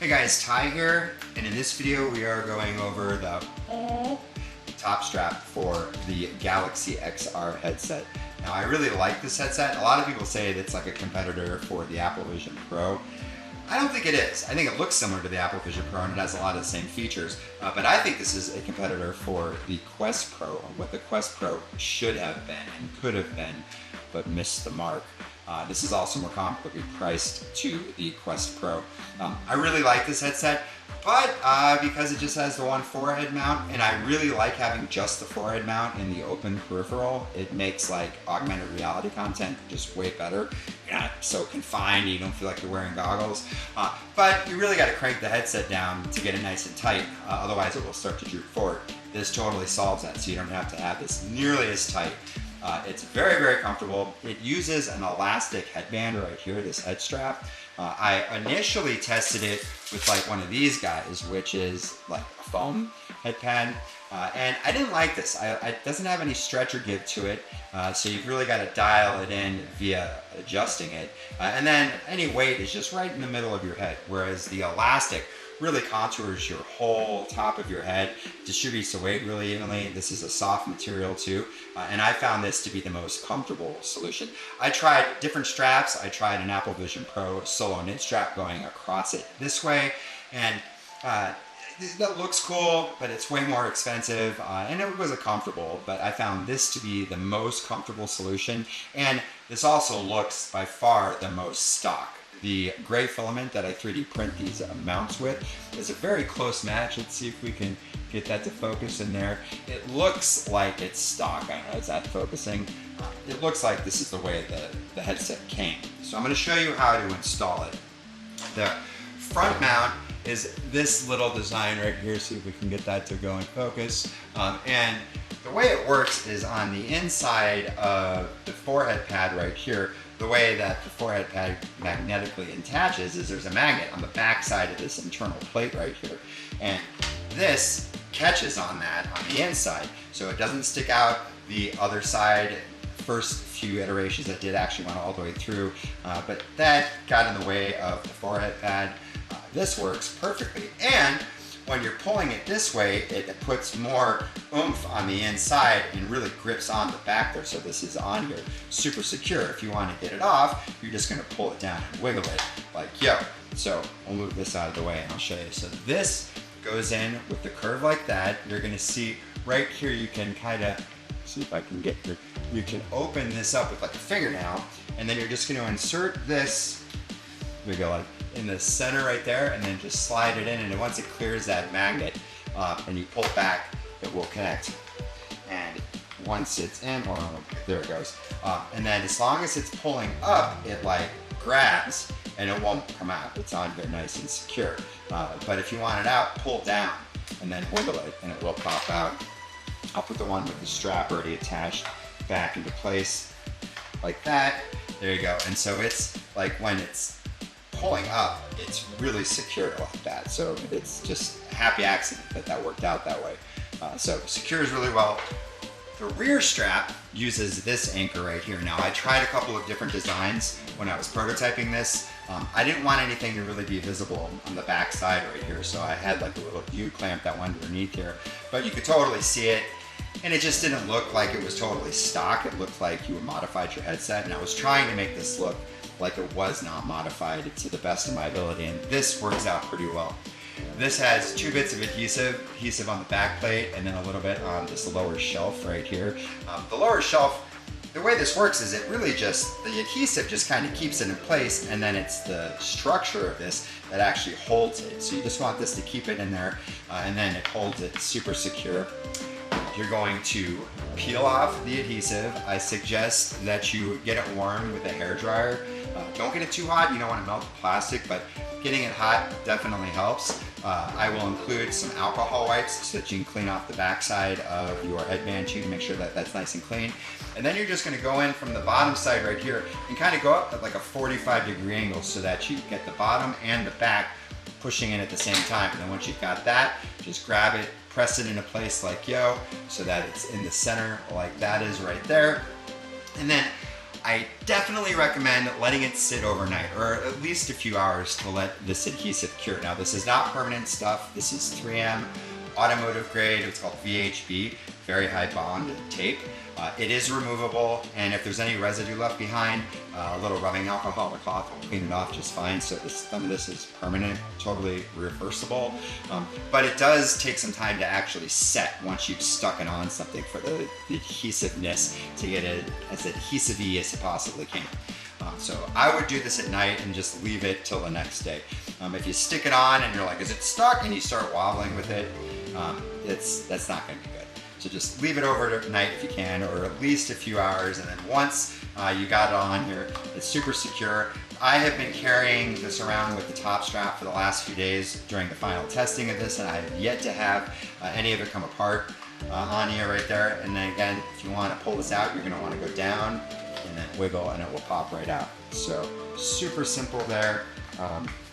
Hey guys, Ty here, and in this video we are going over the top strap for the Galaxy XR headset. Now I really like this headset. A lot of people say that it's like a competitor for the Apple Vision Pro. I don't think it is. I think it looks similar to the Apple Vision Pro and it has a lot of the same features, but I think this is a competitor for the Quest Pro, what the Quest Pro should have been and could have been, but missed the mark. This is also more comparably priced to the Quest Pro. I really like this headset, but because it just has the one forehead mount, and I really like having just the forehead mount in the open peripheral, it makes like augmented reality content just way better. You're not so confined, you don't feel like you're wearing goggles, but you really got to crank the headset down to get it nice and tight, otherwise it will start to droop forward. This totally solves that, so you don't have to have this nearly as tight. It's very, very comfortable. It uses an elastic headband right here, this head strap. I initially tested it with like one of these guys, which is like a foam headband, and I didn't like this. It doesn't have any stretch or give to it, so you've really got to dial it in via adjusting it. And then any weight is just right in the middle of your head, whereas the elastic really contours your whole top of your head, distributes the weight really evenly. This is a soft material too, and I found this to be the most comfortable solution. I tried different straps. I tried an Apple Vision Pro solo knit strap going across it this way, and that looks cool, but it's way more expensive, and it wasn't comfortable, but I found this to be the most comfortable solution, and this also looks by far the most stock. The gray filament that I 3D print these mounts with is a very close match. Let's see if we can get that to focus in there. It looks like it's stock. I don't know, is that focusing? It looks like this is the way the headset came. So I'm going to show you how to install it. The front mount is this little design right here. See if we can get that to go in focus. And the way it works is on the inside of the forehead pad right here. The way that the forehead pad magnetically attaches is there's a magnet on the back side of this internal plate right here. And this catches on that on the inside, so it doesn't stick out the other side. First few iterations that did actually went all the way through, but that got in the way of the forehead pad. This works perfectly, and when you're pulling it this way, it puts more oomph on the inside and really grips on the back there. So this is on here, super secure. If you want to get it off, you're just going to pull it down and wiggle it like yo. So I'll move this out of the way and I'll show you. So this goes in with the curve like that. You're going to see right here, you can kind of see if I can get here. You can open this up with like a fingernail, and then you're just going to insert this. We go like in the center right there, and then just slide it in, and once it clears that magnet and you pull it back, it will connect. And once it's in, there it goes. And then as long as it's pulling up, it like grabs and it won't come out. It's on there nice and secure. But if you want it out, pull down and then wiggle it and it will pop out. I'll put the one with the strap already attached back into place like that. There you go. And so it's like when it's pulling up, it's really secure like that. So it's just a happy accident that that worked out that way. So secures really well. The rear strap uses this anchor right here. Now I tried a couple of different designs when I was prototyping this. I didn't want anything to really be visible on the back side right here, so I had like a little U-clamp that went underneath here, but you could totally see it. And it just didn't look like it was totally stock. It looked like you modified your headset, and I was trying to make this look like it was not modified to the best of my ability, and this works out pretty well. This has 2 bits of adhesive on the back plate, and then a little bit on this lower shelf right here. The lower shelf, the way this works is it really just, the adhesive just kind of keeps it in place, and then it's the structure of this that actually holds it. So you just want this to keep it in there, and then it holds it super secure. You're going to peel off the adhesive. I suggest that you get it warm with a hairdryer. Don't get it too hot, you don't want to melt the plastic, but getting it hot definitely helps. I will include some alcohol wipes so that you can clean off the backside of your headband too to make sure that that's nice and clean. And then you're just going to go in from the bottom side right here and kind of go up at like a 45-degree angle so that you get the bottom and the back pushing in at the same time. And then once you've got that, just grab it, press it into place like yo, so that it's in the center like that is right there. And then I definitely recommend letting it sit overnight, or at least a few hours to let this adhesive cure. Now, this is not permanent stuff. This is 3M automotive grade. It's called VHB, very high bond tape. It is removable, and if there's any residue left behind, a little rubbing alcohol or cloth will clean it off just fine. So some of this is permanent, totally reversible. But it does take some time to actually set once you've stuck it on something for the adhesiveness to get it as adhesive-y as it possibly can. So I would do this at night and just leave it till the next day. If you stick it on and you're like, is it stuck? And you start wobbling with it, that's not going to be good. So just leave it over at night if you can, or at least a few hours, and then once you got it on here, it's super secure. I have been carrying this around with the top strap for the last few days during the final testing of this, and I have yet to have any of it come apart on here right there. And then again, if you want to pull this out, you're going to want to go down and then wiggle, and it will pop right out. So super simple there.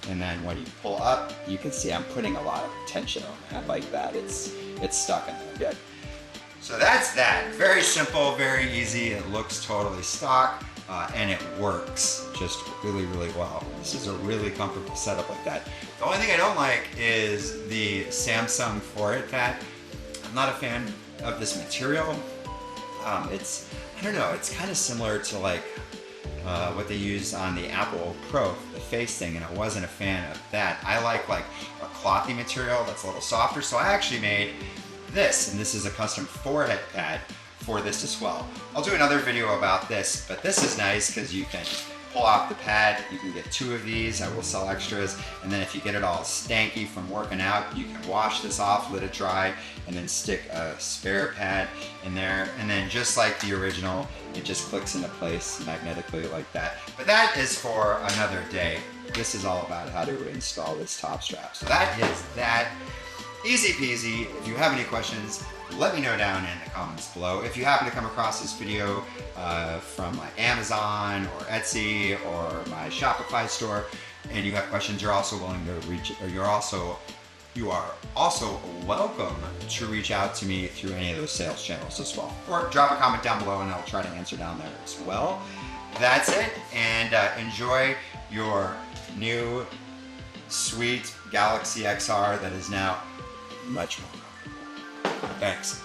And then when you pull up, you can see I'm putting a lot of tension on that like that. It's stuck in there good. So that's that. Very simple, very easy. It looks totally stock, and it works just really, really well. This is a really comfortable setup like that. The only thing I don't like is the Samsung Forehead Pad. I'm not a fan of this material. I don't know, it's kind of similar to like what they use on the Apple Pro, the face thing, and I wasn't a fan of that. I like a clothy material that's a little softer, so I actually made this, and this is a custom forehead pad for this as well. I'll do another video about this, but this is nice because you can pull off the pad. You can get 2 of these. I will sell extras, and then if you get it all stanky from working out, you can wash this off, let it dry, and then stick a spare pad in there, and then just like the original, it just clicks into place magnetically like that. But that is for another day. This is all about how to install this top strap. So that is that. Easy peasy. If you have any questions, let me know down in the comments below. If you happen to come across this video from my Amazon or Etsy or my Shopify store, and you have questions, you're also willing to reach, or you are also welcome to reach out to me through any of those sales channels as well. Or drop a comment down below and I'll try to answer down there as well. That's it, and enjoy your new sweet Galaxy XR that is now much more comfortable. Thanks.